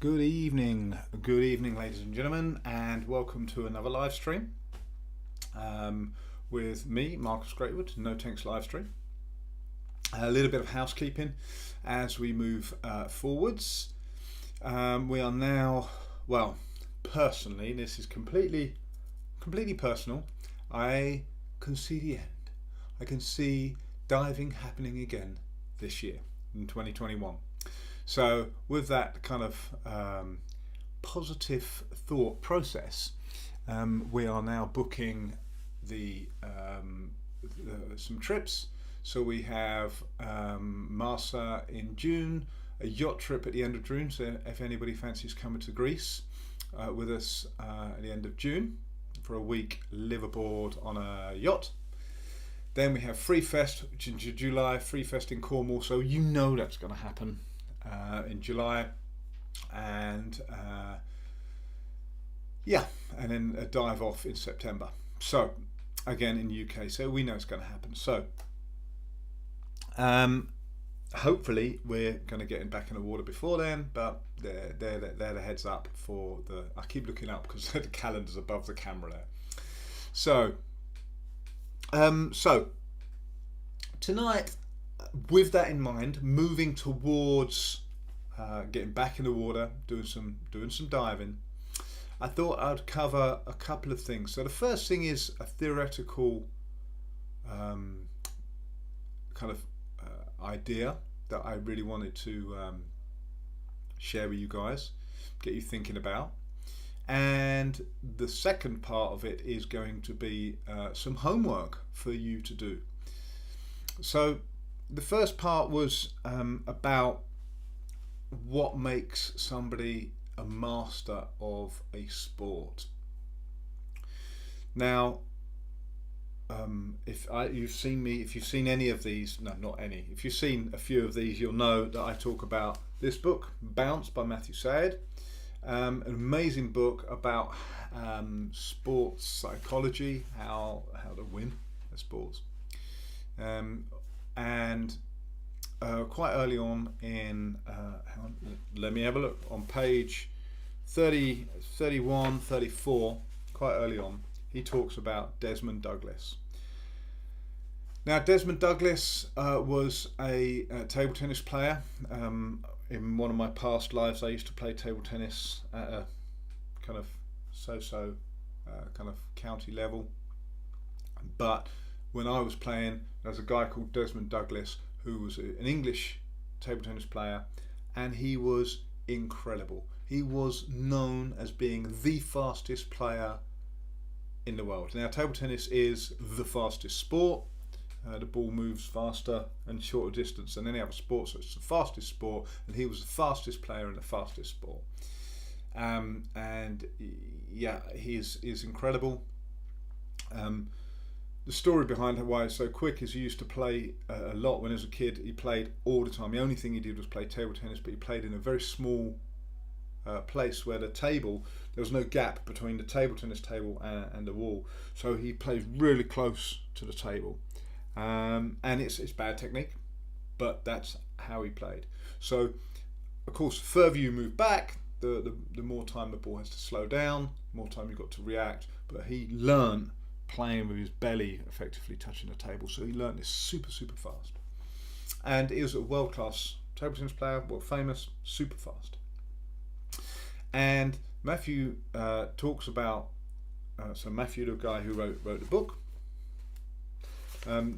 Good evening, ladies and gentlemen, and welcome to another live stream with me, Marcus Greatwood, NTX live stream. A little bit of housekeeping as we move forwards. We are now, well, personally, this is completely personal. I can see the end. I can see diving happening again this year in 2021. So with that kind of positive thought process, we are now booking some trips. So we have Marsa in June, a yacht trip at the end of June. So if anybody fancies coming to Greece with us at the end of June for a week, live aboard on a yacht. Then we have Free Fest, which is in July, Free Fest in Cornwall. So you know that's going to happen in July, and and then a dive off in September. So again in the UK, so we know it's going to happen. So hopefully we're going to get back in the water before then, but they're the heads up for the. I keep looking up because the calendar's above the camera there. So tonight, with that in mind, moving towards getting back in the water, doing some diving, I thought I'd cover a couple of things. So the first thing is a theoretical idea that I really wanted to share with you guys, get you thinking about. And the second part of it is going to be some homework for you to do. So the first part was about what makes somebody a master of a sport. Now, if you've seen any of these, no, not any. If you've seen a few of these, you'll know that I talk about this book, Bounce by Matthew Syed, an amazing book about sports psychology, how to win at sports. And quite early on in, let me have a look, on page 30, 31, 34, quite early on, he talks about Desmond Douglas. Now, Desmond Douglas was a table tennis player. In one of my past lives, I used to play table tennis at a kind of kind of county level. But when I was playing, there was a guy called Desmond Douglas who was an English table tennis player, and he was incredible. He was known as being the fastest player in the world. Now, table tennis is the fastest sport. The ball moves faster and shorter distance than any other sport, so it's the fastest sport, and he was the fastest player in the fastest sport. And yeah, he's incredible. The story behind why it's so quick is he used to play a lot when he was a kid. He played all the time. The only thing he did was play table tennis, but he played in a very small place where there was no gap between the table tennis table and the wall. So he played really close to the table. And it's bad technique, but that's how he played. So, of course, the further you move back, the more time the ball has to slow down, the more time you've got to react. But he learned playing with his belly effectively touching the table, so he learned this super fast. And he was a world-class table tennis player, world famous, super fast. And Matthew talks about, so Matthew, the guy who wrote the book,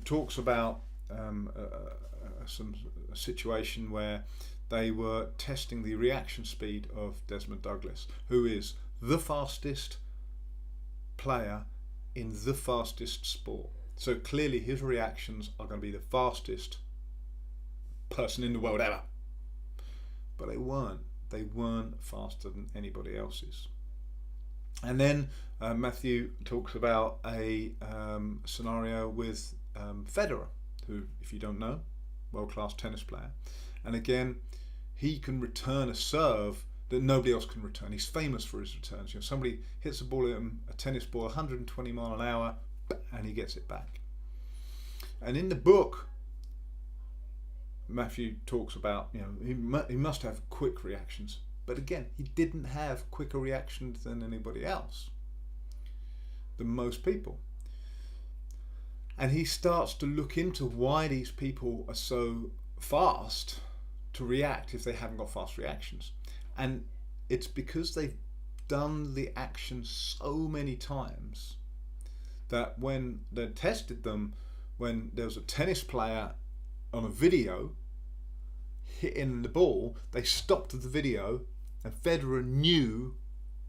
talks about a situation where they were testing the reaction speed of Desmond Douglas, who is the fastest player in the fastest sport. So clearly his reactions are going to be the fastest person in the world ever. But they weren't faster than anybody else's. And then Matthew talks about a scenario with Federer, who, if you don't know, world-class tennis player. And again, he can return a serve that nobody else can return. He's famous for his returns. You know, somebody hits a ball at him, a tennis ball, 120 mile an hour, and he gets it back. And in the book, Matthew talks about, you know, he must have quick reactions. But again, he didn't have quicker reactions than anybody else, than most people. And he starts to look into why these people are so fast to react if they haven't got fast reactions. And it's because they've done the action so many times that when they tested them, when there was a tennis player on a video hitting the ball, they stopped the video and Federer knew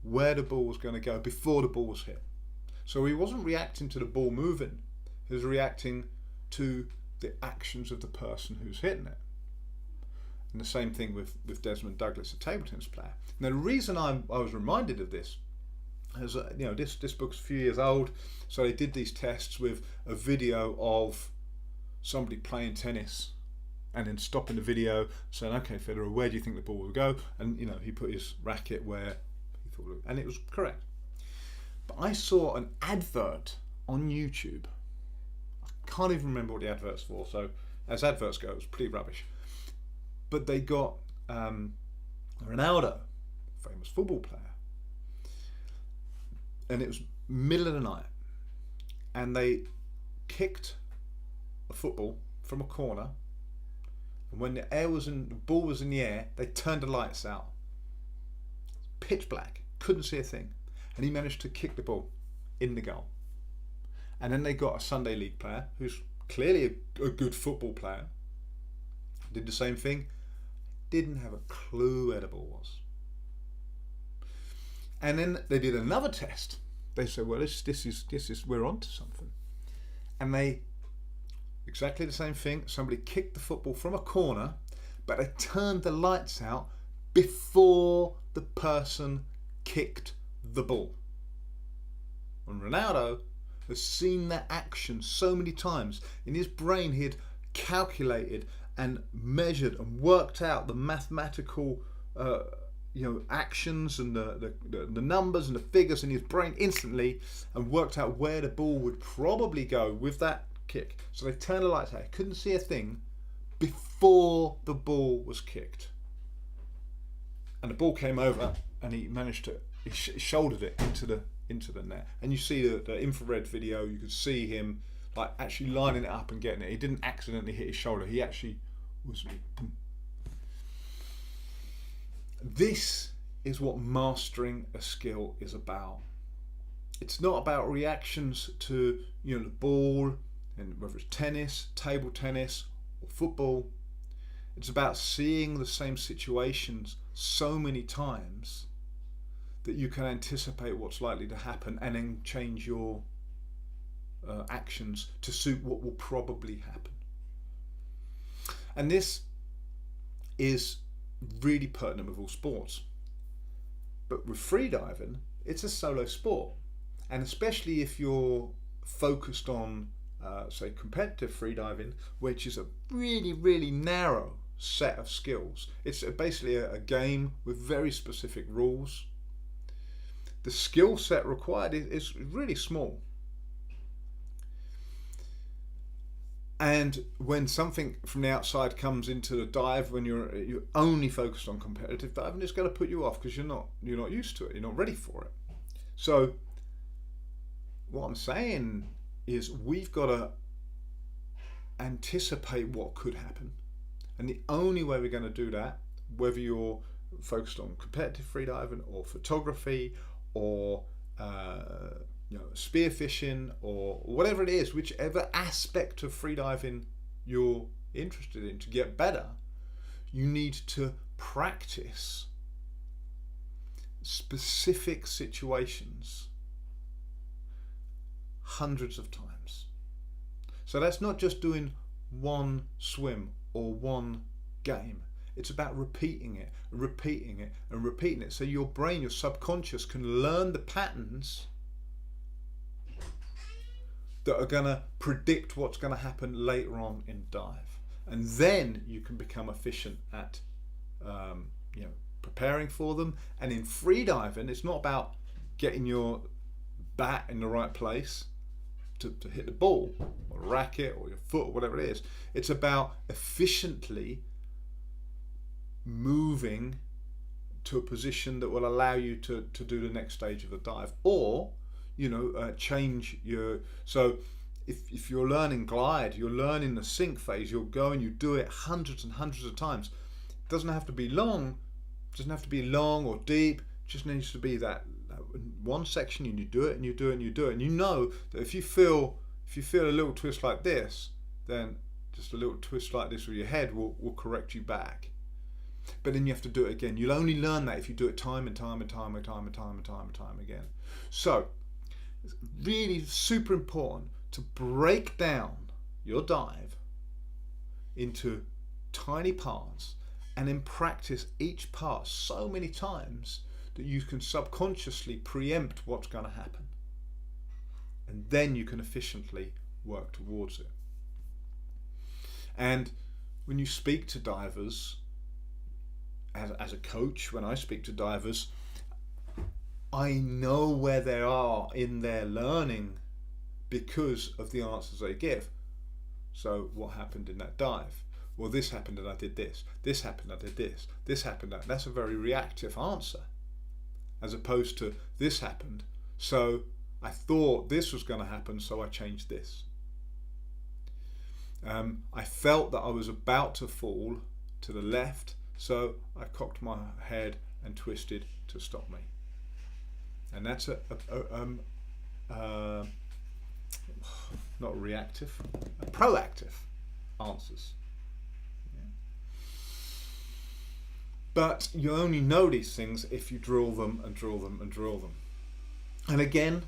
where the ball was going to go before the ball was hit. So he wasn't reacting to the ball moving, he was reacting to the actions of the person who's hitting it. And the same thing with Desmond Douglas, a table tennis player. Now the reason I was reminded of this is, this book's a few years old, so they did these tests with a video of somebody playing tennis and then stopping the video, saying, okay, Federer, where do you think the ball will go? And he put his racket where he thought it would, and it was correct. But I saw an advert on YouTube. I can't even remember what the advert's for, so as adverts go, it was pretty rubbish. But they got Ronaldo, famous football player, and it was middle of the night, and they kicked a football from a corner, and when the ball was in the air, they turned the lights out. Pitch black, couldn't see a thing, and he managed to kick the ball in the goal. And then they got a Sunday League player who's clearly a good football player, did the same thing, didn't have a clue where the ball was. And then they did another test. They said, well, this is we're onto something. And they, exactly the same thing, somebody kicked the football from a corner, but they turned the lights out before the person kicked the ball. And Ronaldo has seen that action so many times. In his brain, he had calculated and measured and worked out the mathematical actions and the numbers and the figures in his brain instantly, and worked out where the ball would probably go with that kick. So they turned the lights out. He couldn't see a thing before the ball was kicked. And the ball came over, and he managed to shouldered it into the net. And you see the infrared video. You could see him like actually lining it up and getting it. He didn't accidentally hit his shoulder. He actually was. Boom. This is what mastering a skill is about. It's not about reactions to the ball, and whether it's tennis, table tennis, or football. It's about seeing the same situations so many times that you can anticipate what's likely to happen and then change your actions to suit what will probably happen. And this is really pertinent with all sports. But with freediving, it's a solo sport. And especially if you're focused on, say, competitive freediving, which is a really, really narrow set of skills. It's basically a game with very specific rules. The skill set required is really small. And when something from the outside comes into the dive, when you're only focused on competitive diving, it's going to put you off because you're not used to it. You're not ready for it. So what I'm saying is we've got to anticipate what could happen, and the only way we're going to do that, whether you're focused on competitive freediving or photography or spearfishing or whatever it is, whichever aspect of freediving you're interested in to get better, you need to practice specific situations hundreds of times. So that's not just doing one swim or one game. It's about repeating it, and repeating it, and repeating it. So your brain, your subconscious, can learn the patterns that are going to predict what's going to happen later on in dive. And then you can become efficient at preparing for them. And in freediving, it's not about getting your bat in the right place to hit the ball or a racket or your foot or whatever it is. It's about efficiently moving to a position that will allow you to do the next stage of the dive, or change your. So if you're learning glide, you're learning the sink phase, you'll go and you do it hundreds and hundreds of times. It doesn't have to be long, or deep, it just needs to be that one section, and you do it and you do it and you do it, and you know that if you feel a little twist like this, then just a little twist like this with your head will correct you back. But then you have to do it again. You'll only learn that if you do it time and time and time and time and time and time and time again. So it's really super important to break down your dive into tiny parts and then practice each part so many times that you can subconsciously preempt what's going to happen. And then you can efficiently work towards it. And when you speak to divers, as a coach, when I speak to divers, I know where they are in their learning because of the answers they give. So what happened in that dive? Well, this happened and I did this. This happened, I did this. This happened. That's a very reactive answer, as opposed to this happened, so I thought this was going to happen, so I changed this. I felt that I was about to fall to the left, so I cocked my head and twisted to stop me. And that's not reactive, proactive answers. Yeah. But you only know these things if you drill them and drill them and drill them. And again,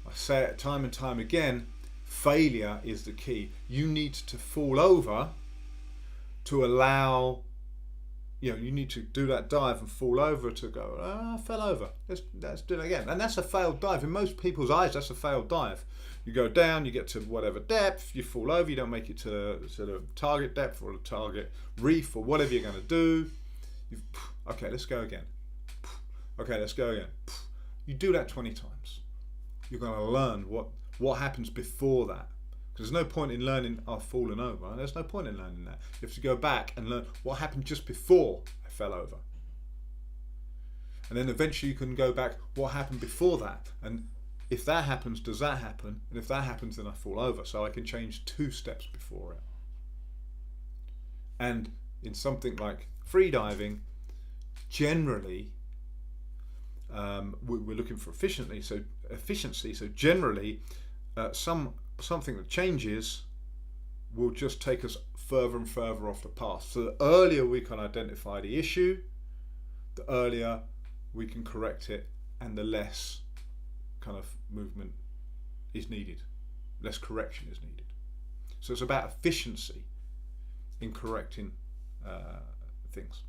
I say it time and time again, failure is the key. You need to fall over to allow, you need to do that dive and fall over to go, I fell over. Let's do it again. And that's a failed dive. In most people's eyes, that's a failed dive. You go down, you get to whatever depth, you fall over, you don't make it to the target depth or the target reef or whatever you're going to do. Okay, let's go again. Okay, let's go again. You do that 20 times. You're going to learn what happens before that. Because there's no point in learning I've fallen over. Right? There's no point in learning that. You have to go back and learn what happened just before I fell over. And then eventually you can go back, what happened before that? And if that happens, does that happen? And if that happens, then I fall over. So I can change 2 steps before it. And in something like freediving, generally, we're looking for efficiency. So generally, something that changes will just take us further and further off the path. So the earlier we can identify the issue, the earlier we can correct it, and the less kind of movement is needed, less correction is needed. So it's about efficiency in correcting things.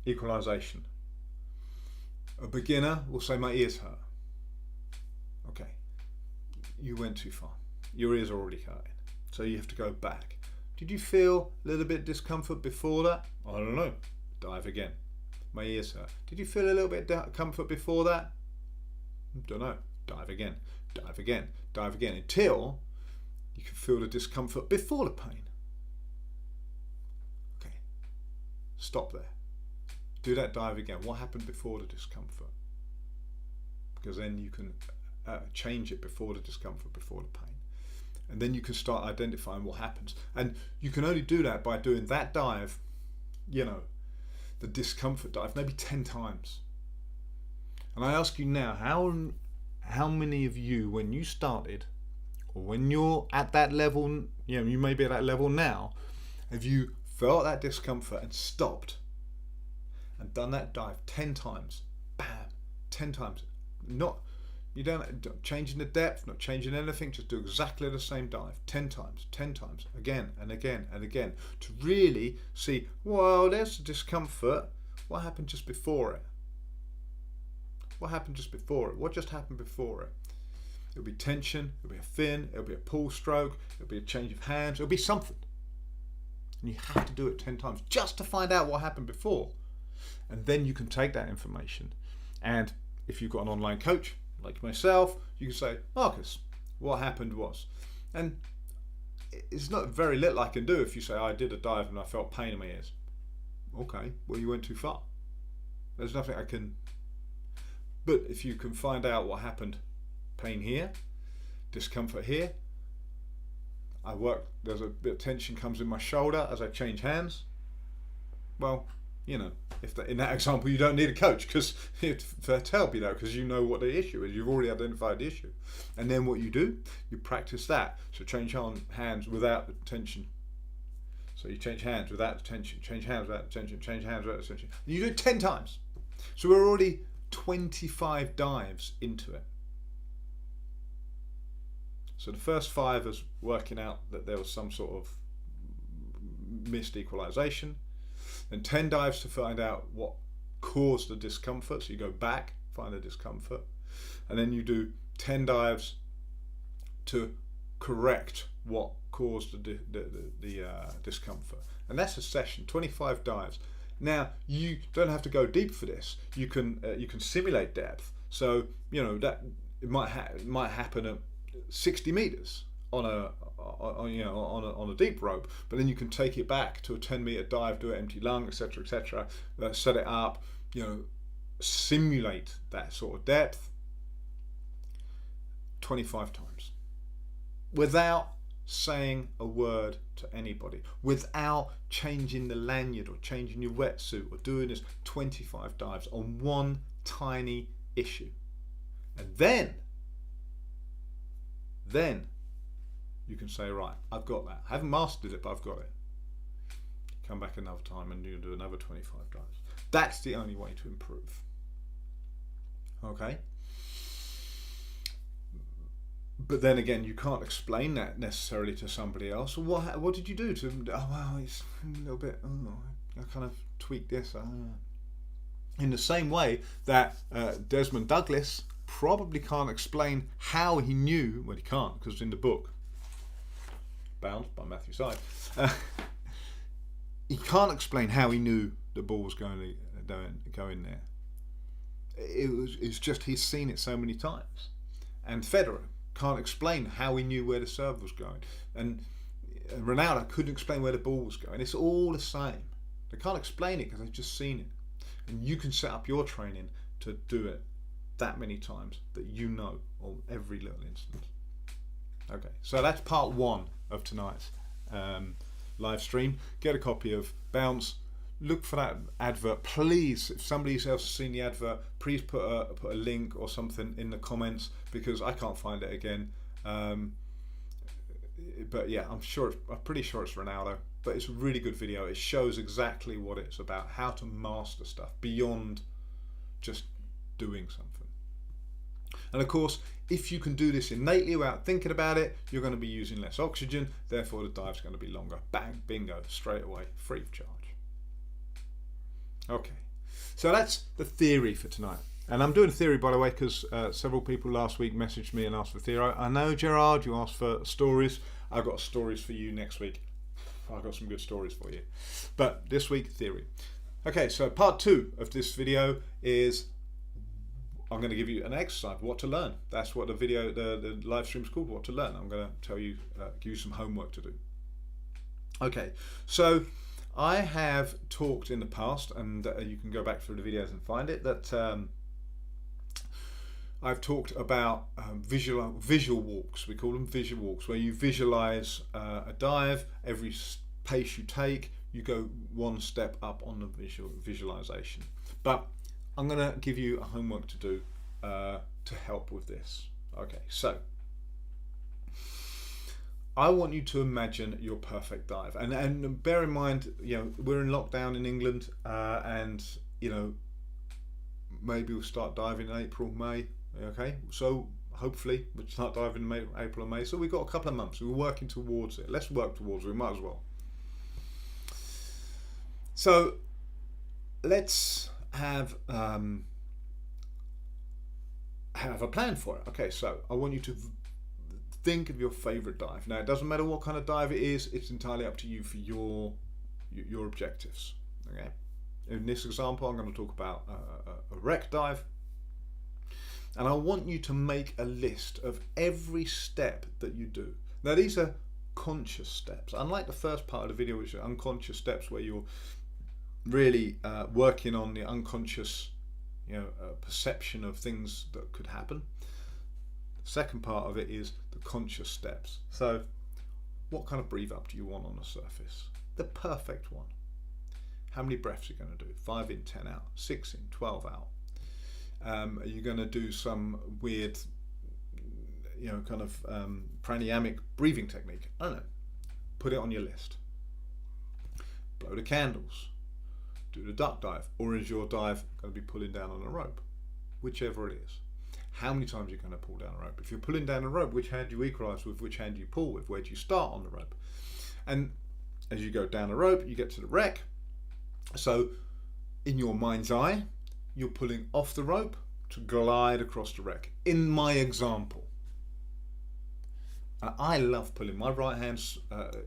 Equalization. A beginner will say, my ears hurt. Okay, you went too far. Your ears are already hurting. So you have to go back. Did you feel a little bit of discomfort before that? I don't know. Dive again. My ears hurt. Did you feel a little bit of comfort before that? Don't know. Dive again. Dive again. Dive again. Until you can feel the discomfort before the pain. Okay. Stop there. Do that dive again. What happened before the discomfort? Because then you can change it before the discomfort, before the pain. And then you can start identifying what happens. And you can only do that by doing that dive, the discomfort dive, maybe 10 times. And I ask you now, how many of you, when you started, or when you're at that level, you may be at that level now, have you felt that discomfort and stopped and done that dive 10 times? Bam, 10 times. You don't changing the depth, not changing anything, just do exactly the same dive 10 times, again and again and again, to really see, well, there's the discomfort. What happened just before it? What happened just before it? What just happened before it? It'll be tension, it'll be a fin, it'll be a pull stroke, it'll be a change of hands, it'll be something. And you have to do it 10 times just to find out what happened before. And then you can take that information, and if you've got an online coach like myself, you can say, Marcus, what happened was, and it's not very little I can do if you say, I did a dive and I felt pain in my ears. Okay, well, you went too far. There's nothing I can. But if you can find out what happened, pain here, discomfort here, there's a bit of tension comes in my shoulder as I change hands. Well, you know, in that example, you don't need a coach to help you, because you know what the issue is. You've already identified the issue. And then what you do, you practice that. So change hands without the tension. So you change hands without the tension, change hands without the tension, change hands without the tension. And you do it 10 times. So we're already 25 dives into it. So the first 5 is working out that there was some sort of missed equalization. Then 10 dives to find out what caused the discomfort. So you go back, find the discomfort. And then you do 10 dives to correct what caused the discomfort. And that's a session, 25 dives. Now, you don't have to go deep for this. You can simulate depth. So, you know, that it might happen at 60 meters on a deep rope, but then you can take it back to a 10-meter dive, do it empty lung, etc., etc. Set it up, you know, simulate that sort of depth 25 times without saying a word to anybody, without changing the lanyard or changing your wetsuit, or doing this 25 dives on one tiny issue. And then you can say, right, I've got that. I haven't mastered it, but I've got it. Come back another time and you do another 25 dives. That's the only way to improve. Okay? But then again, you can't explain that necessarily to somebody else. What did you do to? Oh well, it's a little bit. Oh, I kind of tweaked this. In the same way that Desmond Douglas probably can't explain how he knew. Well, he can't, because it's in the book. Bound by Matthew Syed. He can't explain how he knew the ball was going to go in there. It's just he's seen it so many times. And Federer can't explain how he knew where the serve was going, and Ronaldo couldn't explain where the ball was going. It's all the same. They can't explain it because they've just seen it. And you can set up your training to do it that many times that you know on every little instance. Okay, so that's part 1 of tonight's live stream. Get a copy of Bounce. Look for that advert, please. If somebody else has seen the advert, please put a link or something in the comments, because I can't find it again. But yeah, I'm pretty sure it's Ronaldo. But it's a really good video. It shows exactly what it's about, how to master stuff beyond just doing something. And of course, if you can do this innately without thinking about it, you're going to be using less oxygen. Therefore, the dive's going to be longer. Bang, bingo, straight away, free of charge. Okay, so that's the theory for tonight. And I'm doing theory, by the way, because several people last week messaged me and asked for theory. I know, Gerard, you asked for stories. I've got stories for you next week. I've got some good stories for you. But this week, theory. Okay, so part 2 of this video is I'm going to give you an exercise, what to learn. That's what the live stream is called, what to learn. I'm going to tell you, give you some homework to do. Okay, so I have talked in the past, and you can go back through the videos and find it, that I've talked about visual walks. We call them visual walks, where you visualize a dive. Every pace you take, you go one step up on the visualization. But I'm going to give you a homework to do to help with this. Okay, so I want you to imagine your perfect dive, and bear in mind, you know, we're in lockdown in England, and you know, maybe we'll start diving in April, May. Okay, so hopefully we'll start diving in April and May. So we've got a couple of months. We're working towards it. Let's work towards it. We might as well. So let's have a plan for it. Okay, so I want you to think of your favorite dive. Now, it doesn't matter what kind of dive it is. It's entirely up to you for your objectives. Okay. In this example, I'm going to talk about a wreck dive, and I want you to make a list of every step that you do. Now, these are conscious steps, unlike the first part of the video, which are unconscious steps where you're really working on the unconscious, perception of things that could happen. The second part of it is the conscious steps. So what kind of breathe up do you want on the surface? The perfect one. How many breaths are you going to do? 5 in, 10 out, 6 in, 12 out. Are you going to do some weird, pranayamic breathing technique? I don't know. Put it on your list. Blow the candles. Do the duck dive. Or is your dive going to be pulling down on a rope? Whichever it is. How many times are you going to pull down a rope? If you're pulling down a rope, which hand do you equalize with? Which hand do you pull with? Where do you start on the rope? And as you go down the rope, you get to the wreck. So in your mind's eye, you're pulling off the rope to glide across the wreck. In my example, I love pulling. My right hand's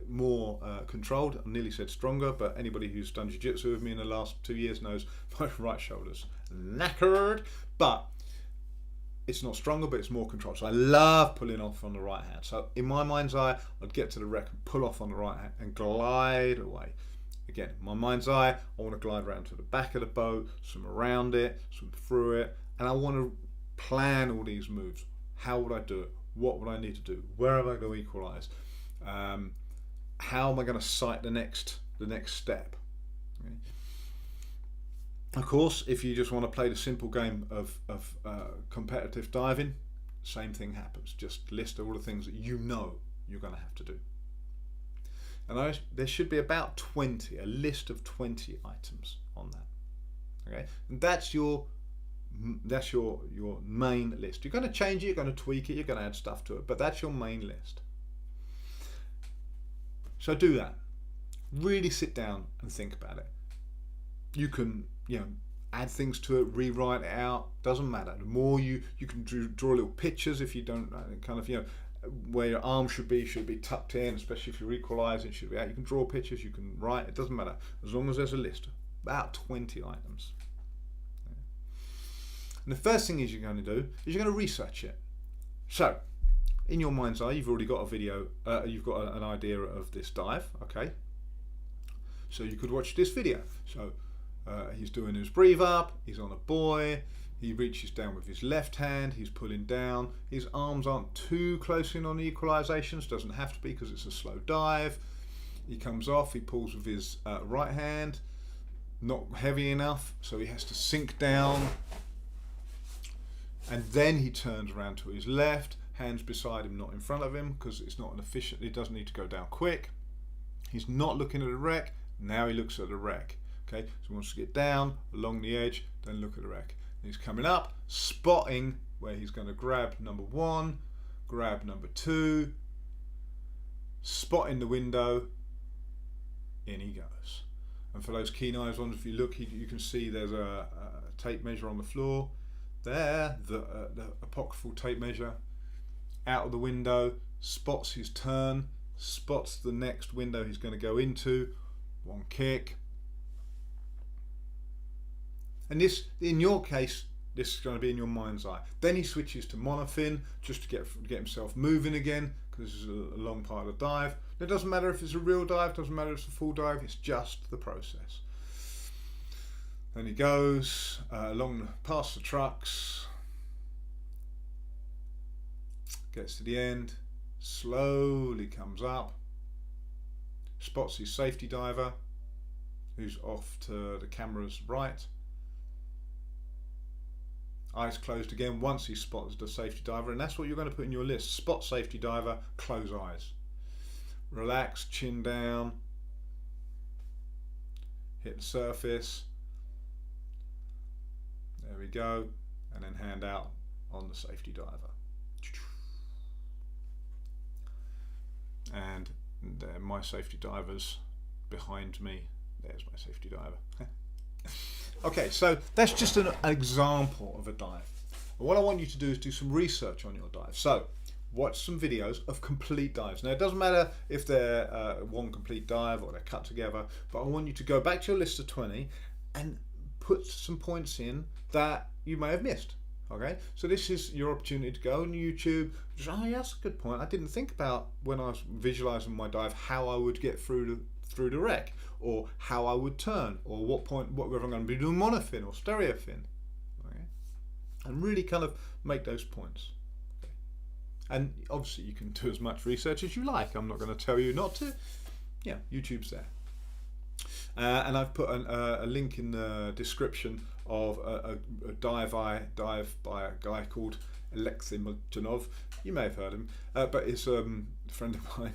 more controlled. I nearly said stronger, but anybody who's done jiu-jitsu with me in the last 2 years knows my right shoulder's knackered. But it's not stronger, but it's more controlled. So I love pulling off on the right hand. So in my mind's eye, I'd get to the wreck and pull off on the right hand and glide away. Again, my mind's eye, I want to glide around to the back of the boat, swim around it, swim through it, and I want to plan all these moves. How would I do it? What would I need to do? Where am I going to equalize? How am I going to sight the next step? Okay. Of course, if you just want to play the simple game of competitive diving, same thing happens. Just list all the things that you know you're going to have to do. And there should be about 20, a list of 20 items on that. Okay, and that's your main list. You're going to change it, you're going to tweak it, you're going to add stuff to it, but that's your main list. So do that. Really sit down and think about it. You can, add things to it, rewrite it out. Doesn't matter. The more you can draw little pictures if you don't where your arm should be tucked in, especially if you're equalising, it should be out. You can draw pictures, you can write, it doesn't matter, as long as there's a list, about 20 items. And the first thing you're going to do is you're going to research it. So, in your mind's eye, you've already got a video, you've got an idea of this dive, okay? So you could watch this video. So he's doing his breathe up, he's on a buoy, he reaches down with his left hand, he's pulling down, his arms aren't too close in on the equalizations, doesn't have to be because it's a slow dive. He comes off, he pulls with his right hand, not heavy enough, so he has to sink down, and then he turns around to his left, hands beside him, not in front of him, because it's not an efficient, he doesn't need to go down quick. He's not looking at the wreck, now he looks at the wreck. Okay, so he wants to get down along the edge, then look at the wreck. He's coming up, spotting where he's going to grab number 1, grab number 2, spotting the window, in he goes. And for those keen eyes ones, if you look, you can see there's a tape measure on the floor. There, the apocryphal tape measure, out of the window, spots his turn, spots the next window he's going to go into, 1 kick. And this, in your case, this is going to be in your mind's eye. Then he switches to monofin just to get himself moving again, because this is a long part of the dive. It doesn't matter if it's a real dive, doesn't matter if it's a full dive, it's just the process. Then he goes past the trucks, gets to the end, slowly comes up, spots his safety diver, who's off to the camera's right. Eyes closed again once he spots the safety diver, and that's what you're going to put in your list. Spot safety diver, close eyes. Relax, chin down, hit the surface. There we go, and then hand out on the safety diver. And there, my safety diver's behind me. There's my safety diver. Okay, so that's just an example of a dive. But what I want you to do is do some research on your dive. So watch some videos of complete dives. Now it doesn't matter if they're one complete dive or they're cut together, but I want you to go back to your list of 20 and put some points in that you may have missed. Okay, so this is your opportunity to go on YouTube. Just, oh yeah, that's a good point. I didn't think about when I was visualizing my dive how I would get through through the rec, or how I would turn, or whether I'm going to be doing monofin or stereofin, okay? And really kind of make those points. Okay? And obviously you can do as much research as you like. I'm not going to tell you not to. Yeah, YouTube's there. And I've put a link in the description of a dive by a guy called Alexei Molchanov. You may have heard him, but it's a friend of mine.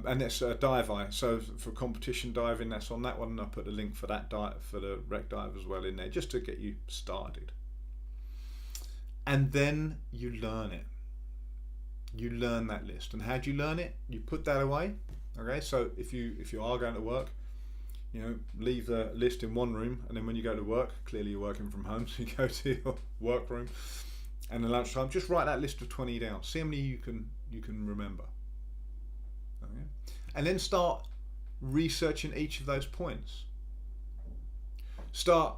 And it's a dive eye, so for competition diving, that's on that one, and I put a link for that for the rec dive as well in there, just to get you started. And then you learn it. You learn that list. And how do you learn it? You put that away. Okay, so if you are going to work, you know, leave the list in one room, and then when you go to work, clearly you're working from home, so you go to your work room, and at lunchtime, just write that list of 20 down. See how many you can remember. Okay? And then start researching each of those points. Start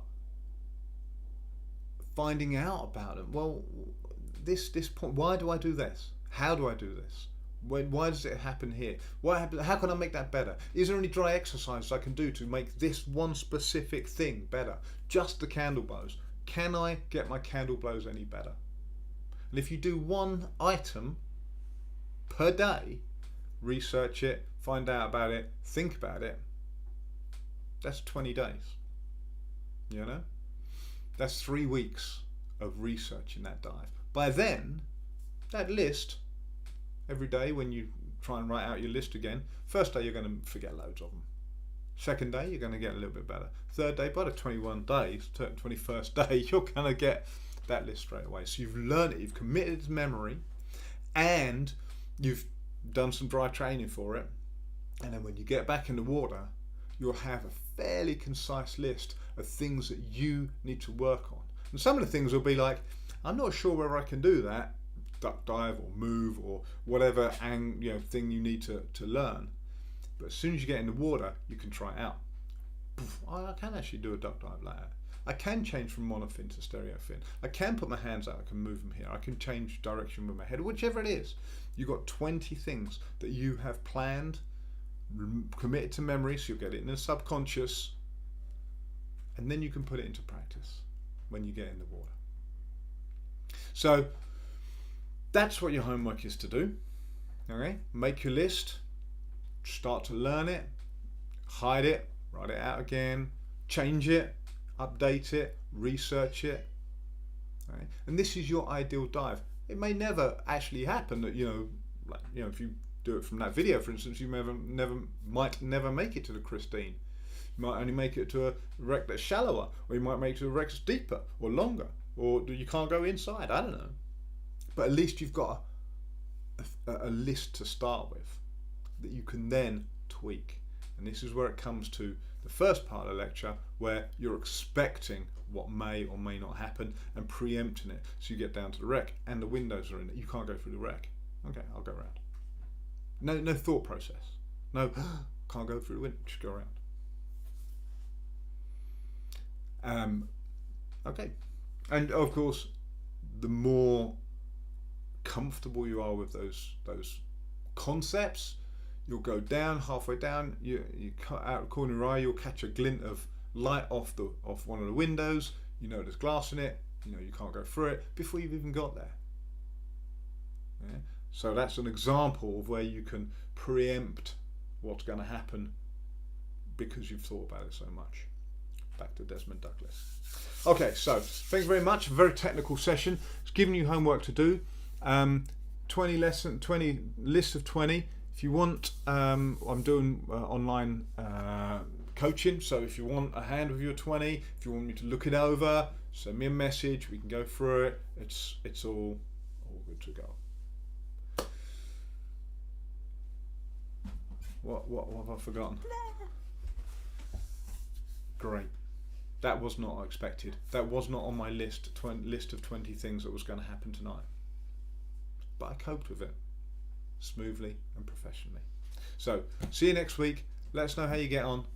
finding out about them. Well, this point, why do I do this? How do I do this? Why does it happen here? What happens? How can I make that better? Is there any dry exercises I can do to make this one specific thing better? Just the candle blows. Can I get my candle blows any better? And if you do one item per day, research it, find out about it, think about it, that's 20 days. You know? That's 3 weeks of research in that dive. By then, that list, every day when you try and write out your list again, first day you're going to forget loads of them. Second day you're going to get a little bit better. Third day, by the 21st day, you're going to get that list straight away. So you've learned it, you've committed it to memory, and you've done some dry training for it. And then when you get back in the water, you'll have a fairly concise list of things that you need to work on. And some of the things will be like, I'm not sure whether I can do that, duck dive or move or whatever thing you need to learn. But as soon as you get in the water, you can try it out. I can actually do a duck dive like that. I can change from monofin to stereofin. I can put my hands out, I can move them here. I can change direction with my head, whichever it is. You've got 20 things that you have planned, committed to memory, so you'll get it in the subconscious, and then you can put it into practice when you get in the water. So that's what your homework is to do. Okay, make your list, start to learn it, hide it, write it out again, change it, update it, research it. Okay? And this is your ideal dive. It may never actually happen that if you do it from that video, for instance, you might never make it to the Christine. You might only make it to a wreck that's shallower, or you might make it to a wreck that's deeper or longer, or you can't go inside. I don't know. But at least you've got a list to start with that you can then tweak. And this is where it comes to the first part of the lecture, where you're expecting what may or may not happen and preempting it. So you get down to the wreck and the windows are in it. You can't go through the wreck. Okay, I'll go around. No thought process. No, can't go through the window, just go around. Okay. And of course, the more comfortable you are with those concepts, you'll go down, halfway down, you cut out the corner of your eye, you'll catch a glint of light off one of the windows, you know there's glass in it, you know you can't go through it before you've even got there. Yeah? So that's an example of where you can preempt what's going to happen because you've thought about it so much. Back to Desmond Douglas. Okay, so thanks very much. A very technical session. It's giving you homework to do. 20 list of 20. If you want, I'm doing online coaching. So if you want a hand with your 20, if you want me to look it over, send me a message. We can go through it. It's all good to go. What have I forgotten? Great. That was not expected. That was not on my list of 20 things that was going to happen tonight. But I coped with it smoothly and professionally. So, see you next week. Let us know how you get on.